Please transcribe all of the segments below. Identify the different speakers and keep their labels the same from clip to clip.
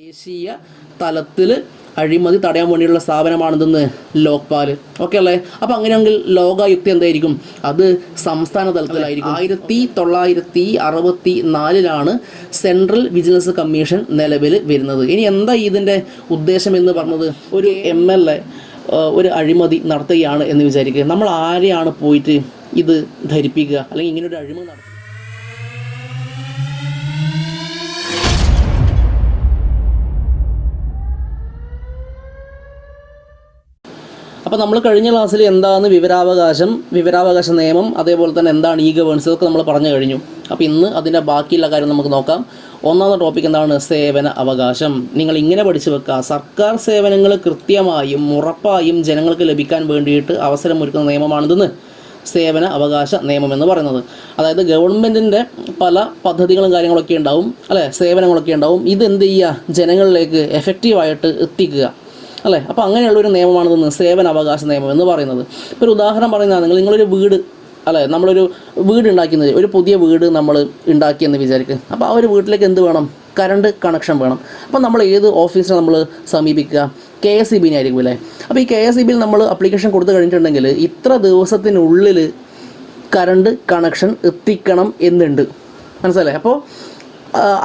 Speaker 1: ദേശീയ തലത്തിൽ അഴിമതി തടയാൻ വേണ്ടിയുള്ള സ്ഥാപനമാണിതെന്ന് ലോക്പാൽ. ഓക്കെ അല്ലേ? അപ്പോൾ അങ്ങനെയെങ്കിൽ ലോകായുക്ത എന്തായിരിക്കും? അത് സംസ്ഥാന തലത്തിലായിരിക്കും. 1964 സെൻട്രൽ വിജിലൻസ് കമ്മീഷൻ നിലവിൽ വരുന്നത്. ഇനി എന്താ ഇതിൻ്റെ ഉദ്ദേശം എന്ന് പറഞ്ഞത്? ഒരു MLA ഒരു അഴിമതി നടത്തുകയാണ് എന്ന് വിചാരിക്കുക. നമ്മൾ ആരെയാണ് പോയിട്ട് ഇത് ധരിപ്പിക്കുക, അല്ലെങ്കിൽ ഇങ്ങനൊരു അഴിമതി നടത്തുക? അപ്പോൾ നമ്മൾ കഴിഞ്ഞ ക്ലാസ്സിൽ എന്താണ് വിവരാവകാശ നിയമം, അതേപോലെ തന്നെ എന്താണ് ഗവേണൻസ്, ഇതൊക്കെ നമ്മൾ പറഞ്ഞു കഴിഞ്ഞു. അപ്പോൾ ഇന്ന് അതിൻ്റെ ബാക്കിയുള്ള കാര്യം നമുക്ക് നോക്കാം. ഒന്നാമത്തെ ടോപ്പിക് എന്താണ്? സേവന അവകാശം. നിങ്ങൾ ഇങ്ങനെ പഠിച്ചു വെക്കുക: സർക്കാർ സേവനങ്ങൾ കൃത്യമായും ഉറപ്പായും ജനങ്ങൾക്ക് ലഭിക്കാൻ വേണ്ടിയിട്ട് അവസരമൊരുക്കുന്ന നിയമമാണിതെന്ന് സേവന അവകാശ നിയമം എന്ന് പറയുന്നത്. അതായത് ഗവൺമെൻറ്റിൻ്റെ പല പദ്ധതികളും കാര്യങ്ങളൊക്കെ ഉണ്ടാവും, അല്ലേ? സേവനങ്ങളൊക്കെ ഉണ്ടാവും. ഇതെന്ത് ചെയ്യുക? ജനങ്ങളിലേക്ക് എഫക്റ്റീവായിട്ട് എത്തിക്കുക, അല്ലേ? അപ്പോൾ അങ്ങനെയുള്ളൊരു നിയമമാണിതെന്ന് സേവന അവകാശ നിയമം എന്ന് പറയുന്നത്. ഇപ്പോൾ ഒരു ഉദാഹരണം പറയുന്നതാണെങ്കിൽ, നിങ്ങളൊരു വീട്, അല്ലേ, നമ്മളൊരു വീട് ഉണ്ടാക്കുന്നത്, ഒരു പുതിയ വീട് നമ്മൾ ഉണ്ടാക്കിയെന്ന് വിചാരിക്കുക. അപ്പോൾ ആ ഒരു വീട്ടിലേക്ക് എന്ത് വേണം? കറണ്ട് കണക്ഷൻ വേണം. അപ്പോൾ നമ്മൾ ഏത് ഓഫീസിനെ നമ്മൾ സമീപിക്കുക? KSEB ആയിരിക്കും, അല്ലേ? അപ്പോൾ ഈ KSEB നമ്മൾ അപ്ലിക്കേഷൻ കൊടുത്തു കഴിഞ്ഞിട്ടുണ്ടെങ്കിൽ ഇത്ര ദിവസത്തിനുള്ളിൽ കറണ്ട് കണക്ഷൻ എത്തിക്കണം എന്നുണ്ട്. മനസ്സിലായി? അപ്പോൾ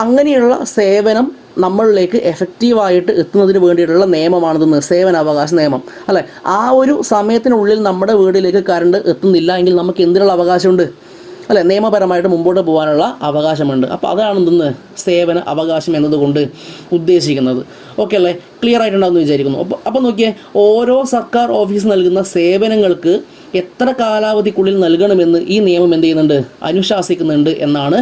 Speaker 1: അങ്ങനെയുള്ള സേവനം നമ്മളിലേക്ക് എഫക്റ്റീവായിട്ട് എത്തുന്നതിന് വേണ്ടിയിട്ടുള്ള നിയമമാണിതെന്ന് സേവനാവകാശ നിയമം, അല്ലേ? ആ ഒരു സമയത്തിനുള്ളിൽ നമ്മുടെ വീട്ടിലേക്ക് കറണ്ട് എത്തുന്നില്ല എങ്കിൽ നമുക്ക് എന്തിനുള്ള അവകാശമുണ്ട്, അല്ലേ? നിയമപരമായിട്ട് മുമ്പോട്ട് പോകാനുള്ള അവകാശമുണ്ട്. അപ്പോൾ അതാണ് എന്തെന്ന് സേവന അവകാശം എന്നതുകൊണ്ട് ഉദ്ദേശിക്കുന്നത്. ഓക്കെ അല്ലേ? ക്ലിയർ ആയിട്ടുണ്ടാകുമെന്ന് വിചാരിക്കുന്നു. അപ്പോൾ നോക്കിയേ, ഓരോ സർക്കാർ ഓഫീസ് നൽകുന്ന സേവനങ്ങൾക്ക് എത്ര കാലാവധിക്കുള്ളിൽ നൽകണമെന്ന് ഈ നിയമം എന്ത് ചെയ്യുന്നുണ്ട്? അനുശാസിക്കുന്നുണ്ട് എന്നാണ്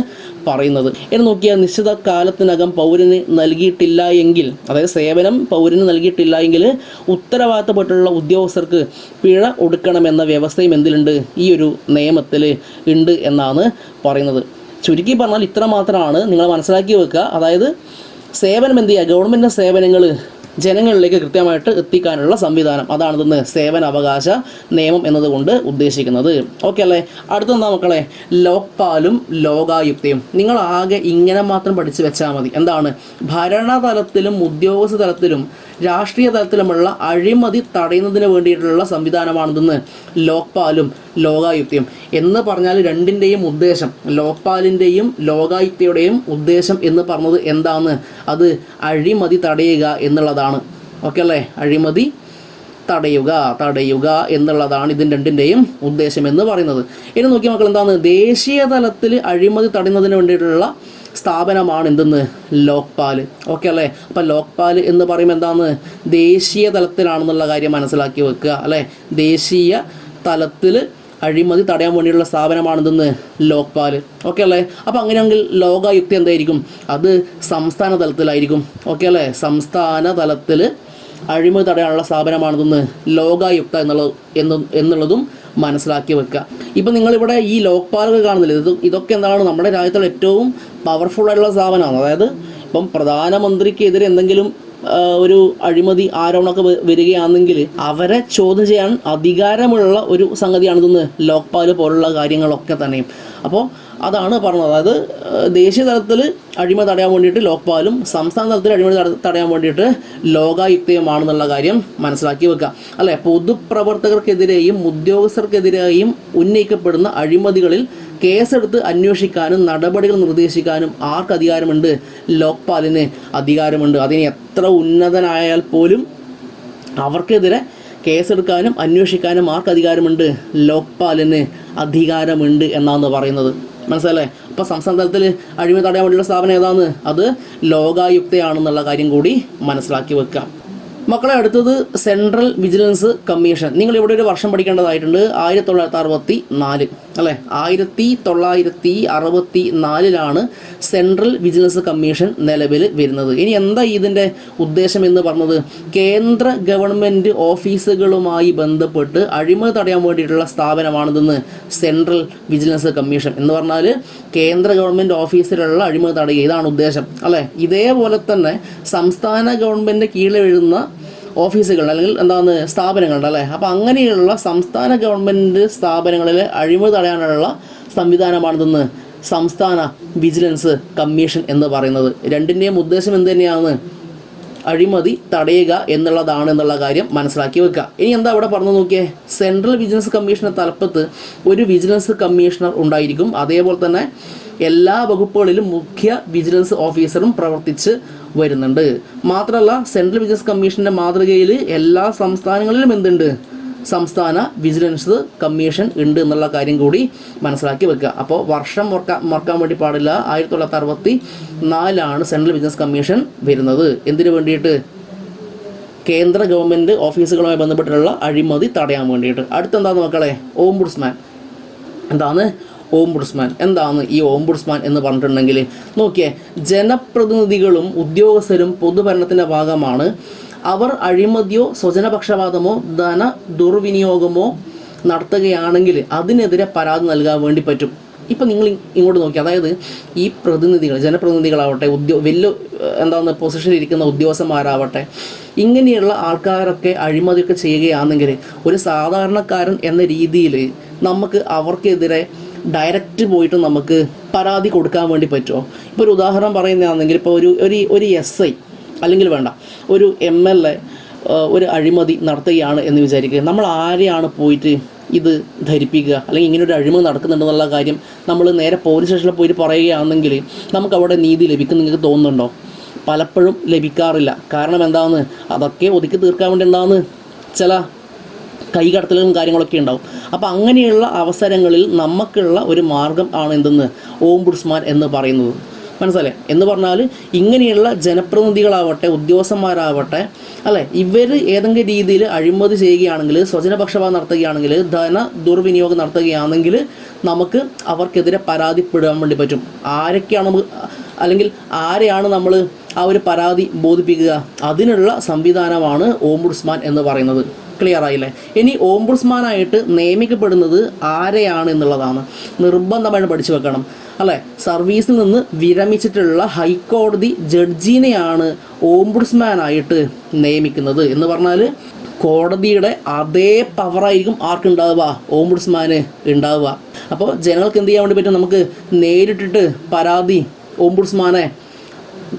Speaker 1: പറയുന്നത്. എന്ന് നോക്കിയാൽ നിശ്ചിത കാലത്തിനകം പൗരന് നൽകിയിട്ടില്ല എങ്കിൽ, അതായത് സേവനം പൗരന് നൽകിയിട്ടില്ല എങ്കിൽ ഉത്തരവാദിത്തപ്പെട്ടുള്ള ഉദ്യോഗസ്ഥർക്ക് പിഴ ഒടുക്കണമെന്ന വ്യവസ്ഥയും എന്തിലുണ്ട്? ഈ ഒരു നിയമത്തിൽ ഉണ്ട് എന്നാണ് പറയുന്നത്. ചുരുക്കി പറഞ്ഞാൽ ഇത്ര മാത്രമാണ് നിങ്ങൾ മനസ്സിലാക്കി വെക്കുക. അതായത് സേവനം എന്ത് ചെയ്യുക? ഗവൺമെൻറ് സേവനങ്ങൾ ജനങ്ങളിലേക്ക് കൃത്യമായിട്ട് എത്തിക്കാനുള്ള സംവിധാനം, അതാണിതെന്ന് സേവന അവകാശ നിയമം എന്നതുകൊണ്ട് ഉദ്ദേശിക്കുന്നത്. ഓക്കെ അല്ലേ? അടുത്തെന്താ മക്കളെ? ലോക്പാലും ലോകായുക്തയും. നിങ്ങൾ ആകെ ഇങ്ങനെ മാത്രം പഠിച്ചു വെച്ചാൽ മതി. എന്താണ്? ഭരണതലത്തിലും ഉദ്യോഗസ്ഥ തലത്തിലും രാഷ്ട്രീയ തലത്തിലുമുള്ള അഴിമതി തടയുന്നതിന് വേണ്ടിയിട്ടുള്ള സംവിധാനമാണിതെന്ന് ലോക്പാലും ലോകായുക്തയും. എന്ന് പറഞ്ഞാൽ രണ്ടിൻ്റെയും ഉദ്ദേശം, ലോക്പാലിൻ്റെയും ലോകായുക്തയുടെയും ഉദ്ദേശം എന്ന് പറഞ്ഞത് എന്താണ്? അത് അഴിമതി തടയുക എന്നുള്ളതാണ്. ഓക്കെ അല്ലേ? അഴിമതി തടയുക എന്നുള്ളതാണ് ഇതിൻ്റെ രണ്ടിൻ്റെയും ഉദ്ദേശം എന്ന് പറയുന്നത്. ഇനി നോക്കിയ മക്കൾ, എന്താണ്? ദേശീയ തലത്തിൽ അഴിമതി തടയുന്നതിന് വേണ്ടിയിട്ടുള്ള സ്ഥാപനമാണ് എന്തെന്ന്? ലോക്പാൽ. ഓക്കെ അല്ലേ? അപ്പോൾ ലോക്പാൽ എന്ന് പറയുമ്പോൾ എന്താണ്? ദേശീയ തലത്തിലാണെന്നുള്ള കാര്യം മനസ്സിലാക്കി വെക്കുക, അല്ലേ? ദേശീയ തലത്തിൽ അഴിമതി തടയാൻ വേണ്ടിയുള്ള സ്ഥാപനമാണിതെന്ന് ലോക്പാൽ. ഓക്കെ അല്ലേ? അപ്പോൾ അങ്ങനെയെങ്കിൽ ലോകായുക്ത എന്തായിരിക്കും? അത് സംസ്ഥാന തലത്തിലായിരിക്കും. ഓക്കെ അല്ലേ? സംസ്ഥാന തലത്തിൽ അഴിമതി തടയാനുള്ള സ്ഥാപനമാണിതെന്ന് ലോകായുക്ത എന്നുള്ളതും മനസ്സിലാക്കി വെക്കുക. ഇപ്പം നിങ്ങളിവിടെ ഈ ലോക്പാലൊക്കെ കാണുന്നില്ല, ഇതൊക്കെ എന്താണ്? നമ്മുടെ രാജ്യത്തുള്ള ഏറ്റവും പവർഫുള്ളായിട്ടുള്ള സ്ഥാപനമാണ്. അതായത് ഇപ്പം പ്രധാനമന്ത്രിക്കെതിരെ എന്തെങ്കിലും ഒരു അഴിമതി ആരോപണമൊക്കെ വരികയാണെങ്കിൽ അവരെ ചോദ്യം ചെയ്യാൻ അധികാരമുള്ള ഒരു സംഗതിയാണിതെന്ന് ലോക്പാൽ പോലുള്ള കാര്യങ്ങളൊക്കെ തന്നെയും. അപ്പോൾ അതാണ് പറഞ്ഞത്. അതായത് ദേശീയ തലത്തിൽ അഴിമതി തടയാൻ വേണ്ടിയിട്ട് ലോക്പാലും സംസ്ഥാന തലത്തിൽ അഴിമതി തടയാൻ വേണ്ടിയിട്ട് ലോകായുക്തയുമാണെന്നുള്ള കാര്യം മനസ്സിലാക്കി വെക്കുക, അല്ലേ? പൊതുപ്രവർത്തകർക്കെതിരെയും ഉദ്യോഗസ്ഥർക്കെതിരെയും ഉന്നയിക്കപ്പെടുന്ന അഴിമതികളിൽ കേസെടുത്ത് അന്വേഷിക്കാനും നടപടികൾ നിർദ്ദേശിക്കാനും ആർക്ക് അധികാരമുണ്ട്? ലോക്പാലിന് അധികാരമുണ്ട്. അതിന് എത്ര ഉന്നതനായാൽ പോലും അവർക്കെതിരെ കേസെടുക്കാനും അന്വേഷിക്കാനും ആർക്ക് അധികാരമുണ്ട്? ലോക്പാലിന് അധികാരമുണ്ട് എന്നാണ് പറയുന്നത്. മനസ്സിലല്ലേ? അപ്പോൾ സംസ്ഥാന തലത്തിൽ അഴിമതി തടയാൻ വേണ്ടിയുള്ള സ്ഥാപനം ഏതാണ്? അത് ലോകായുക്തയാണെന്നുള്ള കാര്യം കൂടി മനസ്സിലാക്കി വെക്കാം. മക്കളെ, അടുത്തത് സെൻട്രൽ വിജിലൻസ് കമ്മീഷൻ. നിങ്ങളിവിടെ ഒരു വർഷം പഠിക്കേണ്ടതായിട്ടുണ്ട്. 1964, അല്ലേ? 1964 സെൻട്രൽ വിജിലൻസ് കമ്മീഷൻ നിലവിൽ വരുന്നത്. ഇനി എന്താ ഇതിൻ്റെ ഉദ്ദേശം എന്ന് പറഞ്ഞത്? കേന്ദ്ര ഗവൺമെൻറ് ഓഫീസുകളുമായി ബന്ധപ്പെട്ട് അഴിമതി തടയാൻ വേണ്ടിയിട്ടുള്ള സ്ഥാപനമാണിതെന്ന് സെൻട്രൽ വിജിലൻസ് കമ്മീഷൻ എന്ന് പറഞ്ഞാൽ കേന്ദ്ര ഗവൺമെൻറ് ഓഫീസിലുള്ള അഴിമതി തടയുക, ഇതാണ് ഉദ്ദേശം, അല്ലേ? ഇതേപോലെ തന്നെ സംസ്ഥാന ഗവൺമെൻറ് കീഴിൽ എഴുതുന്ന ഓഫീസുകൾ അല്ലെങ്കിൽ എന്താണ് സ്ഥാപനങ്ങളുണ്ട്, അല്ലേ? അപ്പോൾ അങ്ങനെയുള്ള സംസ്ഥാന ഗവൺമെൻറ് സ്ഥാപനങ്ങളിലെ അഴിമതി തടയാനുള്ള സംവിധാനമാണിതെന്ന് സംസ്ഥാന വിജിലൻസ് കമ്മീഷൻ എന്ന് പറയുന്നത്. രണ്ടിൻ്റെയും ഉദ്ദേശം എന്ത് തന്നെയാണ്? അഴിമതി തടയുക എന്നുള്ളതാണ് എന്നുള്ള കാര്യം മനസ്സിലാക്കി വെക്കുക. ഇനി എന്താ അവിടെ പറഞ്ഞു നോക്കിയേ, സെൻട്രൽ വിജിലൻസ് കമ്മീഷന്റെ തലപ്പത്ത് ഒരു വിജിലൻസ് കമ്മീഷണർ ഉണ്ടായിരിക്കും. അതേപോലെ തന്നെ എല്ലാ വകുപ്പുകളിലും മുഖ്യ വിജിലൻസ് ഓഫീസറും പ്രവർത്തിച്ച് വരുന്നുണ്ട്. മാത്രമല്ല സെൻട്രൽ വിജിലൻസ് കമ്മീഷന്റെ മാതൃകയിൽ എല്ലാ സംസ്ഥാനങ്ങളിലും എന്തുണ്ട്, സംസ്ഥാന വിജിലൻസ് കമ്മീഷൻ ഉണ്ട് എന്നുള്ള കാര്യം കൂടി മനസ്സിലാക്കി വെക്കുക. അപ്പോൾ വർഷം മറക്കാൻ വേണ്ടി പാടില്ല. 1964 സെൻട്രൽ വിജിലൻസ് കമ്മീഷൻ വരുന്നത്. എന്തിനു വേണ്ടിയിട്ട്? കേന്ദ്ര ഗവൺമെൻറ് ഓഫീസുകളുമായി ബന്ധപ്പെട്ടുള്ള അഴിമതി തടയാൻ വേണ്ടിയിട്ട്. അടുത്തെന്താന്ന് മക്കളെ, ഓംബുഡ്സ്മാൻ. എന്താണ് ഓംബുഡ്സ്മാൻ? എന്താണ് ഈ ഓംബുഡ്സ്മാൻ എന്ന് പറഞ്ഞിട്ടുണ്ടെങ്കിൽ നോക്കിയേ, ജനപ്രതിനിധികളും ഉദ്യോഗസ്ഥരും പൊതുഭരണത്തിൻ്റെ ഭാഗമാണ്. അവർ അഴിമതിയോ സ്വജനപക്ഷപാതമോ ധന ദുർവിനിയോഗമോ നടത്തുകയാണെങ്കിൽ അതിനെതിരെ പരാതി നൽകാൻ വേണ്ടി പറ്റും. ഇപ്പം നിങ്ങൾ ഇങ്ങോട്ട് നോക്കി, അതായത് ഈ പ്രതിനിധികൾ, ജനപ്രതിനിധികളാവട്ടെ, വലിയ പൊസിഷനിൽ ഇരിക്കുന്ന ഉദ്യോഗസ്ഥന്മാരാവട്ടെ, ഇങ്ങനെയുള്ള ആൾക്കാരൊക്കെ അഴിമതിയൊക്കെ ചെയ്യുകയാണെങ്കിൽ ഒരു സാധാരണക്കാരൻ എന്ന രീതിയിൽ നമുക്ക് അവർക്കെതിരെ ഡയറക്റ്റ് പോയിട്ട് നമുക്ക് പരാതി കൊടുക്കാൻ വേണ്ടി പറ്റുമോ? ഇപ്പോൾ ഒരു ഉദാഹരണം പറയുന്നതാണെങ്കിൽ, ഇപ്പോൾ ഒരു SI അല്ലെങ്കിൽ വേണ്ട ഒരു MLA ഒരു അഴിമതി നടത്തുകയാണ് എന്ന് വിചാരിക്കുക. നമ്മൾ ആരെയാണ് പോയിട്ട് ഇത് ധരിപ്പിക്കുക, അല്ലെങ്കിൽ ഇങ്ങനെ ഒരു അഴിമതി നടക്കുന്നുണ്ടെന്നുള്ള കാര്യം നമ്മൾ നേരെ പോലീസ് സ്റ്റേഷനിൽ പോയിട്ട് പറയുകയാണെങ്കിൽ നമുക്ക് അവിടെ നീതി ലഭിക്കും നിങ്ങൾക്ക് തോന്നുന്നുണ്ടോ? പലപ്പോഴും ലഭിക്കാറില്ല. കാരണം എന്താണെന്ന്, അതൊക്കെ ഒതുക്കി തീർക്കാൻ വേണ്ടി എന്താണെന്ന് ചില കൈകടത്തലും കാര്യങ്ങളൊക്കെ ഉണ്ടാവും. അപ്പോൾ അങ്ങനെയുള്ള അവസരങ്ങളിൽ നമുക്കുള്ള ഒരു മാർഗം ആണ് എന്തെന്ന് ഓംബുഡ്സ്മാൻ എന്ന് പറയുന്നത്. മനസ്സിലായി? എന്ന് പറഞ്ഞാൽ ഇങ്ങനെയുള്ള ജനപ്രതിനിധികളാവട്ടെ, ഉദ്യോഗസ്ഥന്മാരാവട്ടെ, അല്ലേ, ഇവർ ഏതെങ്കിലും രീതിയിൽ അഴിമതി ചെയ്യുകയാണെങ്കിൽ, സ്വജനപക്ഷപാതം നടത്തുകയാണെങ്കിൽ, ധന ദുർവിനിയോഗം നടത്തുകയാണെങ്കിൽ നമുക്ക് അവർക്കെതിരെ പരാതിപ്പെടാൻ വേണ്ടി പറ്റും. ആരൊക്കെയാണ് അല്ലെങ്കിൽ ആരെയാണ് നമ്മൾ ആ ഒരു പരാതി ബോധിപ്പിക്കുക? അതിനുള്ള സംവിധാനമാണ് ഓംബുഡ്സ്മാൻ എന്ന് പറയുന്നത്. ക്ലിയർ ആയില്ലേ? ഇനി ഓംബുഡ്സ്മാനായിട്ട് നിയമിക്കപ്പെടുന്നത് ആരെയാണ് എന്നുള്ളതാണ് നിർബന്ധമായിട്ട് പഠിച്ചു വെക്കണം, അല്ലേ? സർവീസിൽ നിന്ന് വിരമിച്ചിട്ടുള്ള ഹൈക്കോടതി ജഡ്ജിനെയാണ് ഓംബുഡ്സ്മാനായിട്ട് നിയമിക്കുന്നത്. എന്ന് പറഞ്ഞാൽ കോടതിയുടെ അതേ പവറായിരിക്കും ആർക്കുണ്ടാവുക, ഓംബുഡ്സ്മാന് ഉണ്ടാവുക. അപ്പോൾ ജനങ്ങൾക്ക് എന്ത് ചെയ്യാൻ വേണ്ടി പറ്റും? നമുക്ക് നേരിട്ടിട്ട് പരാതി ഓംബുഡ്സ്മാനെ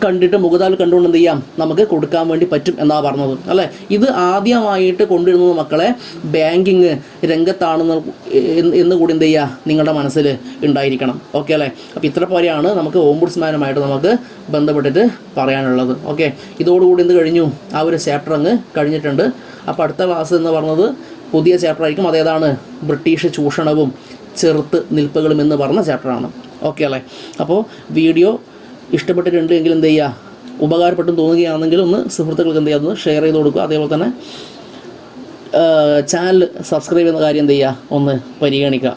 Speaker 1: കണ്ടിട്ട് മുഖതാൽ കണ്ടുകൊണ്ട് എന്ത് ചെയ്യാം, നമുക്ക് കൊടുക്കാൻ വേണ്ടി പറ്റും എന്നാണ് പറഞ്ഞത്, അല്ലേ? ഇത് ആദ്യമായിട്ട് കൊണ്ടുവരുന്നത് മക്കളെ ബാങ്കിങ് രംഗത്താണെന്ന് എന്ന് കൂടി എന്ത് ചെയ്യുക, നിങ്ങളുടെ മനസ്സിൽ ഉണ്ടായിരിക്കണം. ഓക്കെ അല്ലേ? അപ്പോൾ ഇത്ര പോലെയാണ് നമുക്ക് ഓംബുഡ്സ്മാനുമായിട്ട് നമുക്ക് ബന്ധപ്പെട്ടിട്ട് പറയാനുള്ളത്. ഓക്കെ, ഇതോടുകൂടി എന്ത് കഴിഞ്ഞു, ആ ഒരു ചാപ്റ്റർ അങ്ങ് കഴിഞ്ഞിട്ടുണ്ട്. അപ്പോൾ അടുത്ത ക്ലാസ് എന്ന് പറഞ്ഞത് പുതിയ ചാപ്റ്റർ ആയിരിക്കും. അതേതാണ്? ബ്രിട്ടീഷ് ചൂഷണവും ചെറുത്ത് നിൽപ്പുകളും എന്ന് പറഞ്ഞ ചാപ്റ്ററാണ്. ഓക്കെ അല്ലേ? അപ്പോൾ വീഡിയോ ഇഷ്ടപ്പെട്ടിട്ടുണ്ട് എങ്കിൽ എന്ത് ചെയ്യുക, ഉപകാരപ്പെട്ടെന്ന് തോന്നുകയാണെങ്കിൽ ഒന്ന് സുഹൃത്തുക്കൾക്ക് എന്ത് ചെയ്യുക, ഒന്ന് ഷെയർ ചെയ്ത് കൊടുക്കുക. അതേപോലെ തന്നെ ചാനൽ സബ്സ്ക്രൈബ് ചെയ്യുന്ന കാര്യം എന്ത് ചെയ്യുക, ഒന്ന് പരിഗണിക്കുക.